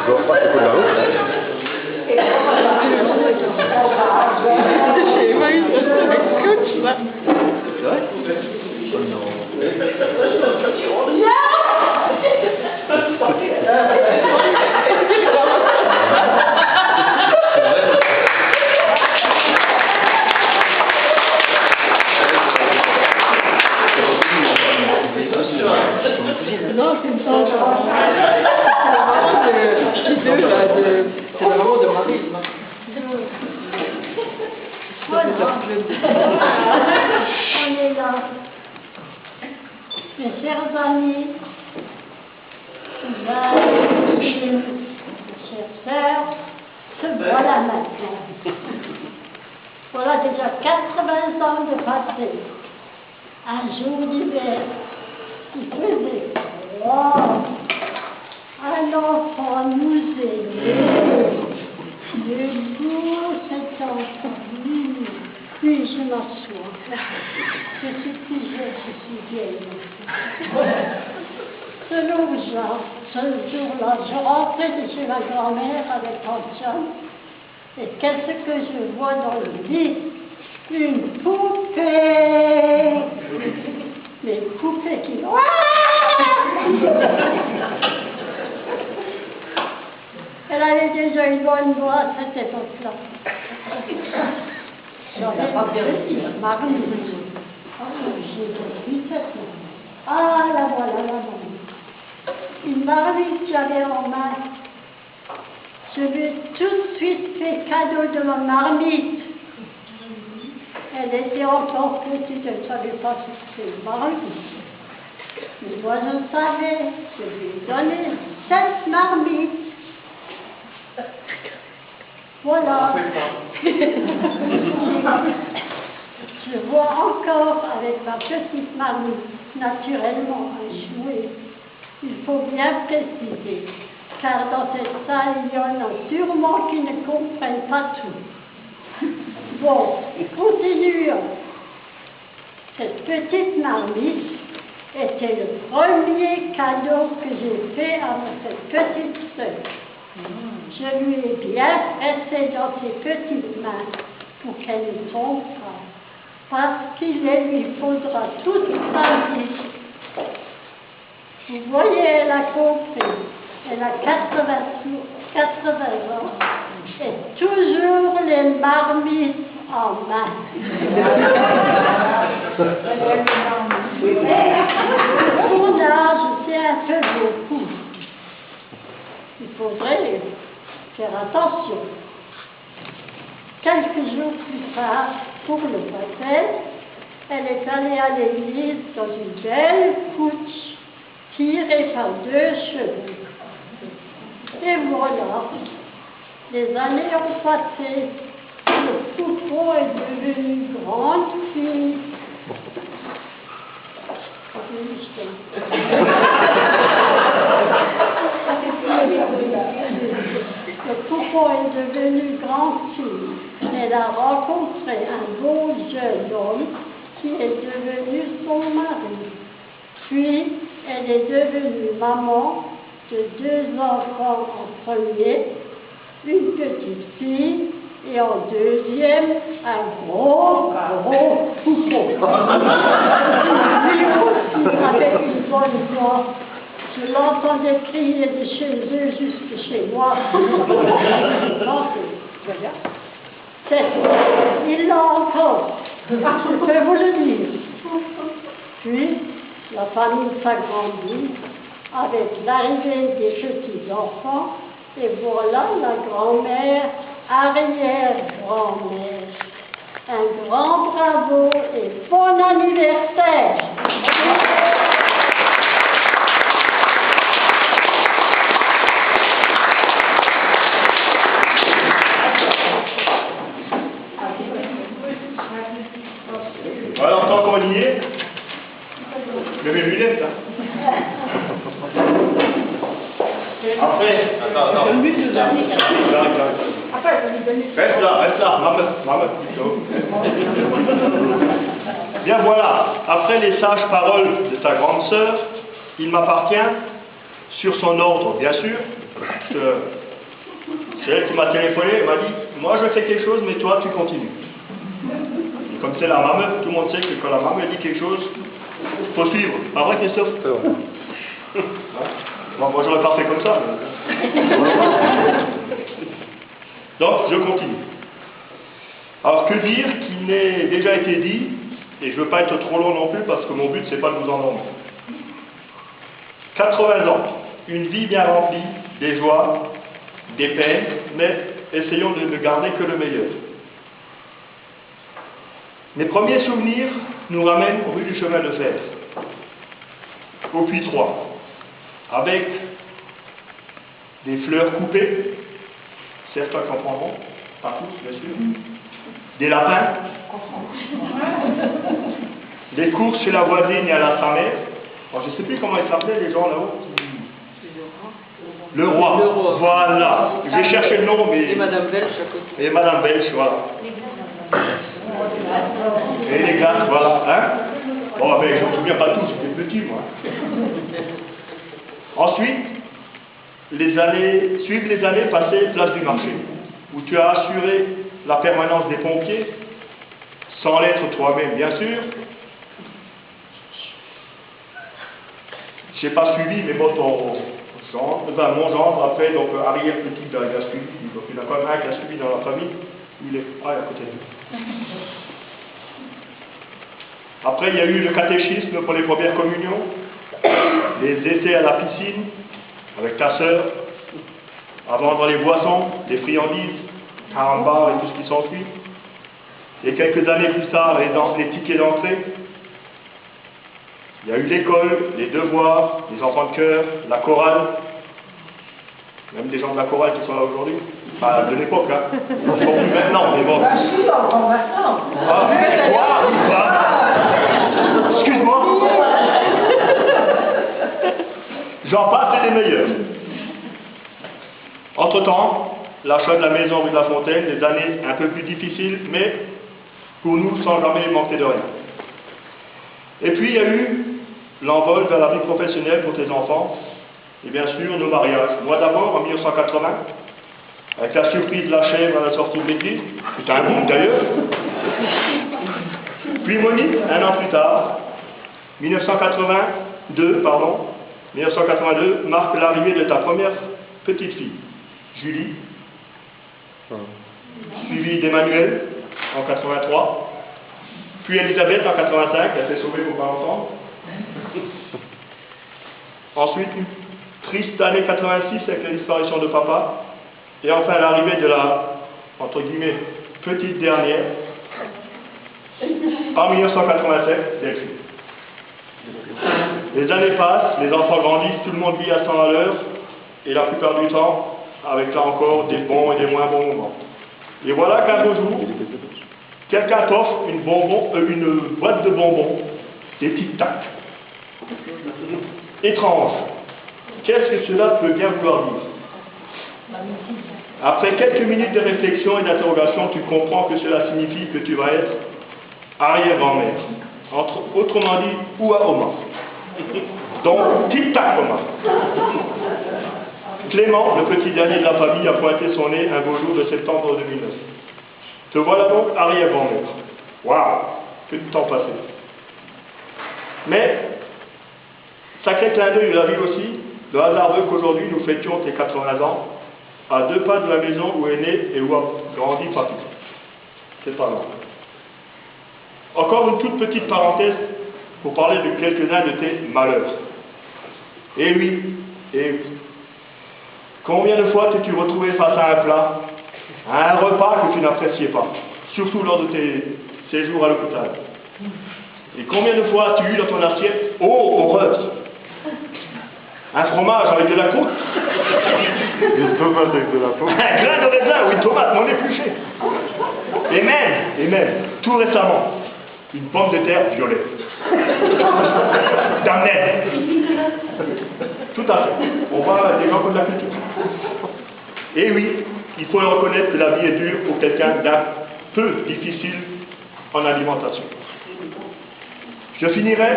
dois pas te coller non, c'est une tante. C'est la maman de Marie. Voilà. On est là. Mes chers amis, mes chères sœurs, se voilà maintenant. Voilà déjà 80 ans de passé. Un jour d'hiver, il faisait froid. Un enfant nous aimait. Debout, cet enfant. Puis je m'assois. Je suis plus jeune, je suis vieille. Ce jour-là, je rentrais de chez ma grand-mère avec Tante Jeanne. Et qu'est-ce que je vois dans le lit? Une poupée! Mais une poupée qui... Elle avait déjà une bonne voix à cette époque-là. J'avais Marie. J'ai 17 ans. Ah, la voilà, la voilà. Une marmite que j'avais en main. Je lui ai tout de suite fait cadeau de ma marmite. Elle était encore petite, elle ne savait pas ce que c'était une marmite. Mais moi je savais, je lui ai donné 7 marmites. Voilà. Je vois encore avec ma petite marmite, naturellement, un jouet. Il faut bien préciser, car dans cette salle, il y en a sûrement qui ne comprennent pas tout. Bon, continuons. Cette petite marmite était le premier cadeau que j'ai fait à cette petite sœur. Je lui ai bien pressé dans ses petites mains pour qu'elle ne tombe pas, parce qu'il lui faudra toute sa vie. Vous voyez, elle a compris. Elle a 80 ans et toujours les marmites en main. Mon âge, c'est un peu beaucoup. Il faudrait faire attention. Quelques jours plus tard, pour le baptême, elle est allée à l'église dans une belle couche tirée par 2 chevaux. Et voilà, les années ont passé, le poupon est devenu une grande fille. Le poupon est devenu grande fille. Elle a rencontré un beau jeune homme qui est devenu son mari. Puis, elle est devenue maman de 2 enfants en premier, une petite fille, et en deuxième, un gros poupon. Lui aussi avait une bonne voix. Je l'entendais crier de chez eux jusque chez moi. Il l'a encore, je peux vous le dire. Puis, la famille s'agrandit avec l'arrivée des petits-enfants, et voilà la grand-mère, arrière-grand-mère. Un grand bravo et bon anniversaire! Voilà, encore comment lier. Mais mes lunettes, là. Après, attends. Reste là, maman. Bien voilà, après les sages paroles de ta grande sœur, il m'appartient sur son ordre, bien sûr. C'est elle qui m'a téléphoné, elle m'a dit, moi je fais quelque chose, mais toi tu continues. Et comme c'est la maman, tout le monde sait que quand la maman dit quelque chose, il faut suivre. Pas vrai, Christophe? Bon, moi j'aurais pas fait comme ça. Donc je continue. Alors que dire qui n'ait déjà été dit, et je ne veux pas être trop long non plus parce que mon but c'est pas de vous endormir. 80 ans, une vie bien remplie, des joies, des peines, mais essayons de ne garder que le meilleur. Mes premiers souvenirs nous ramènent rue du chemin de fer, au Puy 3, avec des fleurs coupées, certains comprendront, pas tous bien sûr, des lapins, des courses chez la voisine et à la tramère. Je ne sais plus comment ils s'appelaient les gens là-haut. Le roi. Voilà. J'ai cherché le nom, mais. Et Madame Belge à côté. Et Madame Belge, voilà. Et les glaces, voilà. Hein? Bon, mais je ne me souviens pas tous, j'étais petit, moi. Ensuite, suivent les années passées place du marché, où tu as assuré la permanence des pompiers, sans l'être toi-même, bien sûr. Je n'ai pas suivi, mais bon, mon gendre, après, donc arrière-petit, il a suivi, donc il y en a quand même un qui a suivi dans la famille, il est à côté de nous. Après, il y a eu le catéchisme pour les premières communions, les essais à la piscine, avec ta sœur, à vendre les boissons, les friandises, carambars et tout ce qui s'ensuit. Et quelques années plus tard, les tickets d'entrée. Il y a eu l'école, les devoirs, les enfants de chœur, la chorale, même des gens de la chorale qui sont là aujourd'hui. Enfin, de l'époque, hein. Pas plus maintenant, mais bon. Excuse-moi. J'en passe, c'est les meilleurs. Entre-temps, l'achat de la maison rue de la Fontaine, des années un peu plus difficiles, mais pour nous, sans jamais manquer de rien. Et puis, il y a eu l'envol vers la vie professionnelle pour tes enfants, et bien sûr, nos mariages. Moi d'abord, en 1980, avec la surprise de la chèvre à la sortie de l'église, c'était un boom d'ailleurs. Puis Monique, un an plus tard, 1982, marque l'arrivée de ta première petite fille, Julie, suivie d'Emmanuel en 83, puis Elisabeth en 85, elle s'est sauvée pour pas longtemps. Ensuite, une triste année 86 avec la disparition de papa, et enfin l'arrivée de la, entre guillemets, petite dernière, en 1987, Delphine. Les années passent, les enfants grandissent, tout le monde vit à 100 à l'heure, et la plupart du temps, avec là encore des bons et des moins bons moments. Et voilà qu'un beau jour, quelqu'un t'offre une boîte de bonbons, des Tic Tac. Étrange. Qu'est-ce que cela peut bien vouloir dire? Après quelques minutes de réflexion et d'interrogation, tu comprends que cela signifie que tu vas être arrière-grand-mère. Autrement dit, ou à Omar. Donc, tic-tac Omar. Clément, le petit dernier de la famille, a pointé son nez un beau jour de septembre 2009. Te voilà donc arrière-grand-mère. Waouh, que de temps passé. Mais, sacré clin d'œil de la vie aussi, le hasard veut qu'aujourd'hui nous fêtions tes 80 ans à 2 pas de la maison où est né et où a grandi papy. C'est pas loin. Encore une toute petite parenthèse pour parler de quelques-uns de tes malheurs. Et oui, combien de fois t'es-tu retrouvé face à un plat, à un repas que tu n'appréciais pas, surtout lors de tes séjours à l'hôpital? Et combien de fois as-tu eu dans ton assiette, oh horreur, un fromage avec de la croûte, une tomate avec de la pomme, un grain de raisin ou une tomate non épluchée, et même, tout récemment, une pomme de terre violette. Damned. Tout à fait. On va des gens comme de la culture. Et oui, il faut le reconnaître que la vie est dure pour quelqu'un d'un peu difficile en alimentation. Je finirai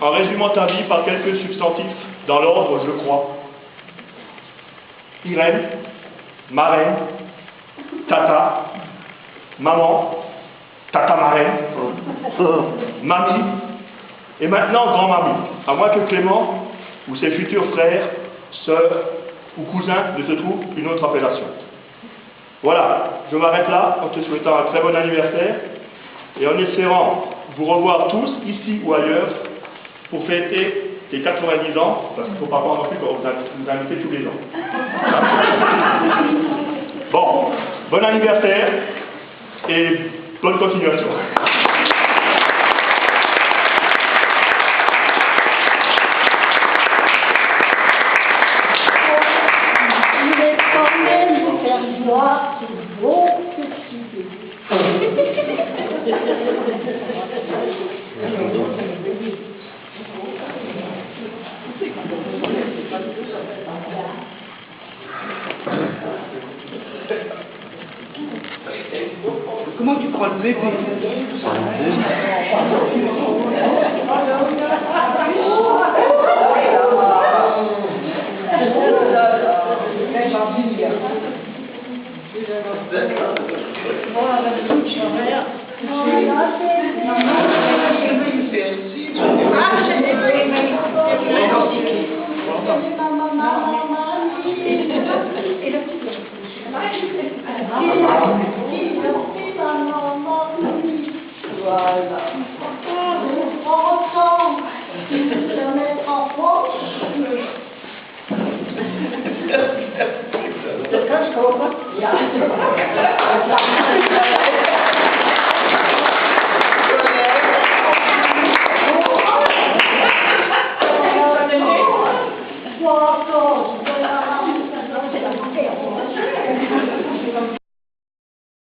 en résumant ta vie par quelques substantifs dans l'ordre, je crois, Irène, marraine, tata, maman, tata marraine, mamie, et maintenant grand-mamie, à moins que Clément ou ses futurs frères, sœurs ou cousins ne se trouvent une autre appellation. Voilà, je m'arrête là en te souhaitant un très bon anniversaire et en espérant vous revoir tous, ici ou ailleurs, pour fêter tes 90 ans, parce qu'il ne faut pas croire non plus qu'on vous invite tous les ans. Bon, bon anniversaire et bonne continuation. Il est quand même vous faire voir c'est beau que tu Comment tu prends le bébé? Voilà. Ensemble, se mettre en poche. Le casque, on va.